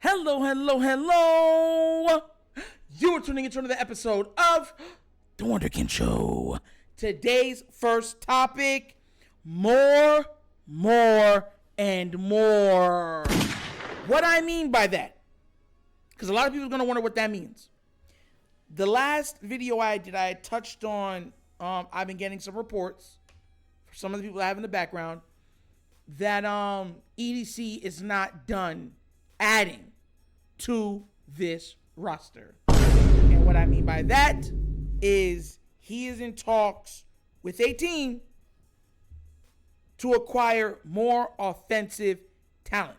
Hello, hello, hello. You are tuning into another episode of The Wunderkind Show. Today's first topic, more, and more. What I mean by that, because a lot of people are going to wonder what that means. The last video I did, I touched on, I've been getting some reports from some of the people I have in the background that EDC is not done adding to this roster. And what I mean by that is he is in talks with a team to acquire more offensive talent.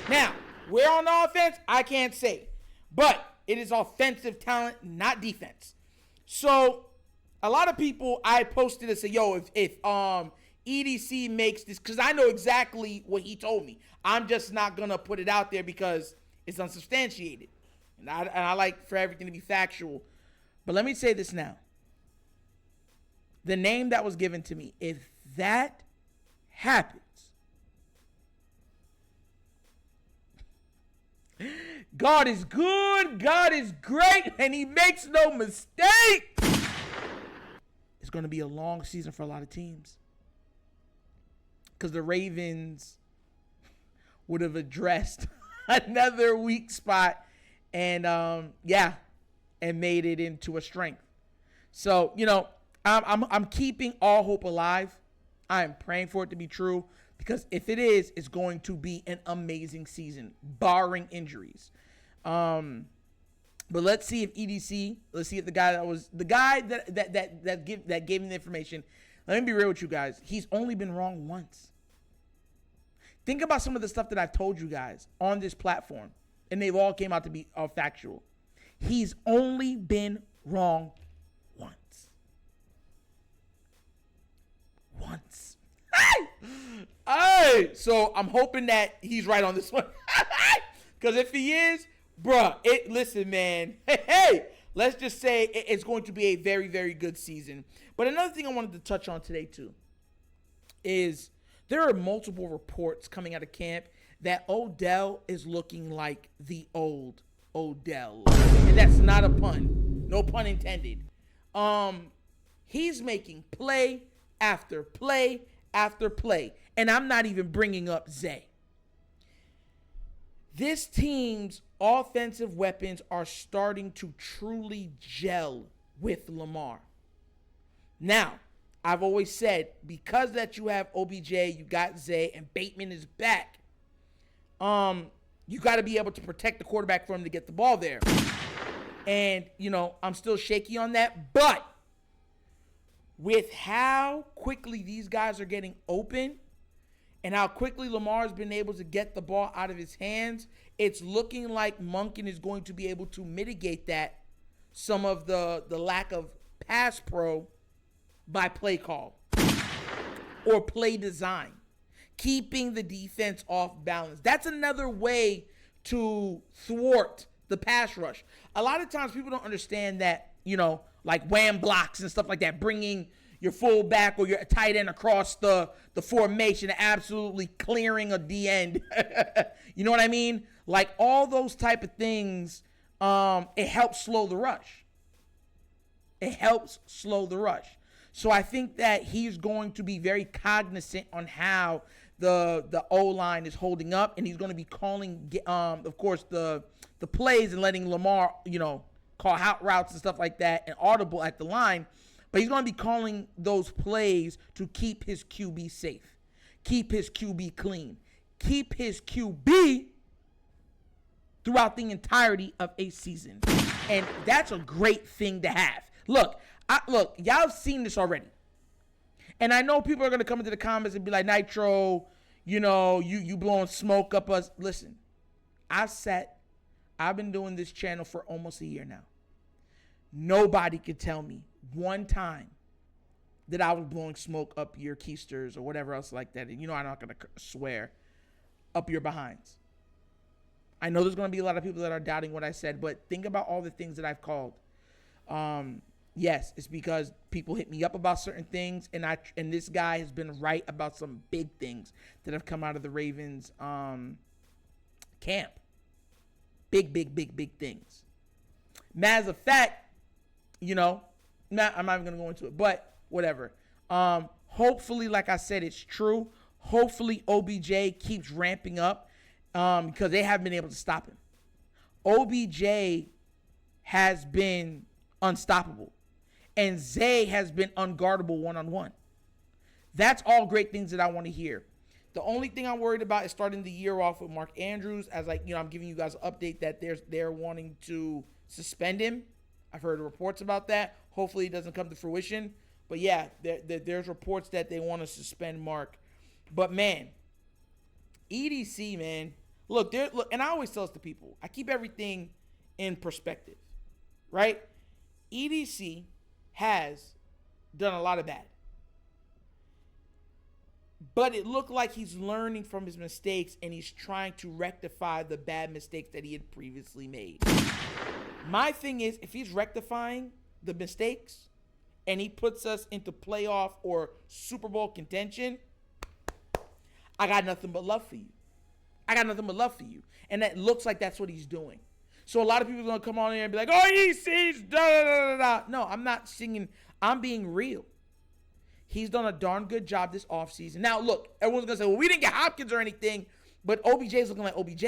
Now, where on the offense, I can't say, but it is offensive talent, not defense. So a lot of people, I posted and said, yo, if EDC makes this, because I know exactly what he told me. I'm just not going to put it out there because it's unsubstantiated. And I like for everything to be factual. But let me say this now. The name that was given to me, if that happens, God is good, God is great, and he makes no mistakes. It's going to be a long season for a lot of teams. Because the Ravens would have addressed another weak spot and and made it into a strength. So, I'm keeping all hope alive. I am praying for it to be true, because if it is, it's going to be an amazing season, barring injuries. But let's see if EDC, let's see if the guy that gave me the information. Let me be real with you guys. He's only been wrong once. Think about some of the stuff that I've told you guys on this platform, and they've all came out to be factual. He's only been wrong once. Once. Hey! So I'm hoping that he's right on this one. Because if he is, bruh, listen, man. Hey, let's just say it's going to be a very, very good season. But another thing I wanted to touch on today, too, is there are multiple reports coming out of camp that Odell is looking like the old Odell. And that's not a pun. No pun intended. He's making play after play after play. And I'm not even bringing up Zay. This team's offensive weapons are starting to truly gel with Lamar. Now, I've always said, because that you have OBJ, you got Zay, and Bateman is back, you got to be able to protect the quarterback for him to get the ball there. And, I'm still shaky on that. But with how quickly these guys are getting open and how quickly Lamar's been able to get the ball out of his hands, it's looking like Monken is going to be able to mitigate that, some of the lack of pass pro, by play call or play design, keeping the defense off balance. That's another way to thwart the pass rush. A lot of times people don't understand that, like wham blocks and stuff like that, bringing your fullback or your tight end across the formation, absolutely clearing a D end. You know what I mean? Like all those type of things, it helps slow the rush. It helps slow the rush. So I think that he's going to be very cognizant on how the O-line is holding up, and he's going to be calling, of course, the plays and letting Lamar, call out routes and stuff like that and audible at the line. But he's going to be calling those plays to keep his QB safe, keep his QB clean, keep his QB throughout the entirety of a season. And that's a great thing to have. Look, y'all have seen this already. And I know people are going to come into the comments and be like, Nitro, you blowing smoke up us. Listen, I've been doing this channel for almost a year now. Nobody could tell me one time that I was blowing smoke up your keisters or whatever else like that. And I'm not going to swear, up your behinds. I know there's going to be a lot of people that are doubting what I said, but think about all the things that I've called. Yes, it's because people hit me up about certain things, and this guy has been right about some big things that have come out of the Ravens camp. Big things. Matter of fact, I'm not even going to go into it, but whatever. Hopefully, like I said, it's true. Hopefully, OBJ keeps ramping up because they haven't been able to stop him. OBJ has been unstoppable, and Zay has been unguardable one-on-one. That's all great things that I want to hear. The only thing I'm worried about is starting the year off with Mark Andrews, as I'm giving you guys an update that they're wanting to suspend him. I've heard reports about that. Hopefully it doesn't come to fruition. But yeah, there's reports that they want to suspend Mark. But man, EDC, man, look, and I always tell this to people, I keep everything in perspective, right? EDC has done a lot of bad. But it looked like he's learning from his mistakes and he's trying to rectify the bad mistakes that he had previously made. My thing is, if he's rectifying the mistakes and he puts us into playoff or Super Bowl contention, I got nothing but love for you. And that looks like that's what he's doing. So a lot of people are going to come on here and be like, oh, he sees da da da da. No, I'm not singing. I'm being real. He's done a darn good job this offseason. Now, look, everyone's going to say, well, we didn't get Hopkins or anything, but OBJ is looking like OBJ.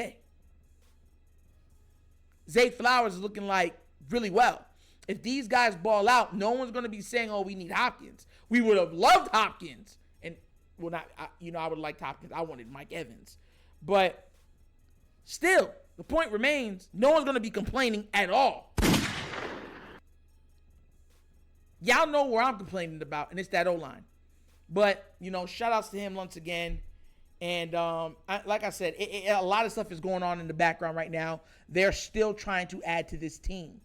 Zay Flowers is looking like really well. If these guys ball out, no one's going to be saying, oh, we need Hopkins. We would have loved Hopkins. And, well, I would have liked Hopkins. I wanted Mike Evans. But still, the point remains, no one's going to be complaining at all. Y'all know where I'm complaining about, and it's that O-line. But, shout outs to him once again. And like I said, a lot of stuff is going on in the background right now. They're still trying to add to this team.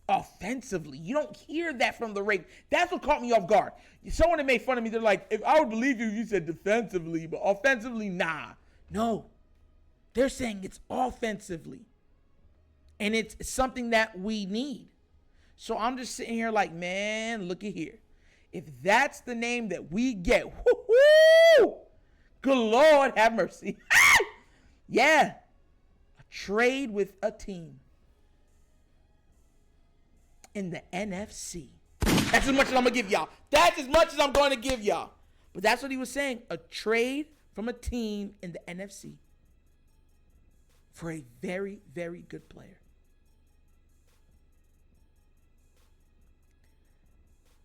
Offensively, you don't hear that from the Ravens. That's what caught me off guard. Someone that made fun of me, they're like, if I would believe you if you said defensively, but offensively, nah. No. They're saying it's offensively. And it's something that we need. So I'm just sitting here like, man, look at here. If that's the name that we get, whoo-hoo, good Lord, have mercy. Yeah. A trade with a team in the NFC. That's as much as I'm going to give y'all. That's as much as I'm going to give y'all. But that's what he was saying. A trade from a team in the NFC for a very, very good player.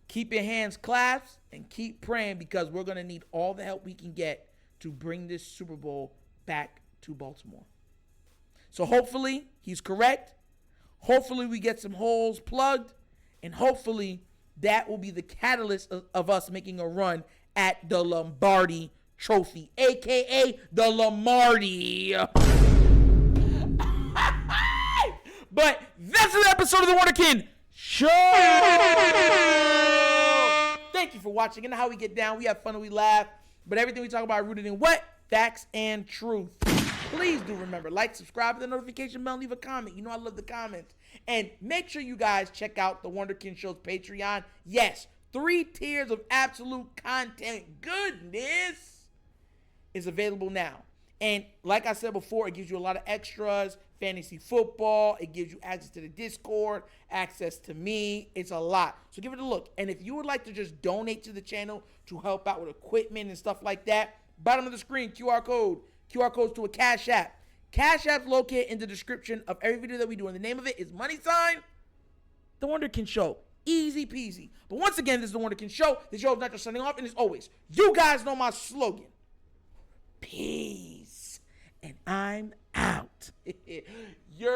Keep your hands clasped and keep praying because we're going to need all the help we can get to bring this Super Bowl back to Baltimore. So hopefully he's correct. Hopefully we get some holes plugged. And hopefully that will be the catalyst of us making a run at the Lombardi Trophy, a.k.a. the Lombardi. But that's an episode of The Wunderkind Show. Thank you for watching. And how we get down, we have fun and we laugh. But everything we talk about rooted in what? Facts and truth. Please do remember, like, subscribe, the notification bell, leave a comment. I love the comments. And make sure you guys check out the Wunderkind Show's Patreon. Yes, 3 tiers of absolute content goodness is available now. And like I said before, it gives you a lot of extras, fantasy football. It gives you access to the Discord, access to me. It's a lot. So give it a look. And if you would like to just donate to the channel to help out with equipment and stuff like that, bottom of the screen, QR codes to a Cash App. Cash App's located in the description of every video that we do. And the name of it is The Wunderkind Show. Easy peasy. But once again, this is The Wunderkind Show. The show is not just signing off. And as always, you guys know my slogan. Peace. And I'm out. You're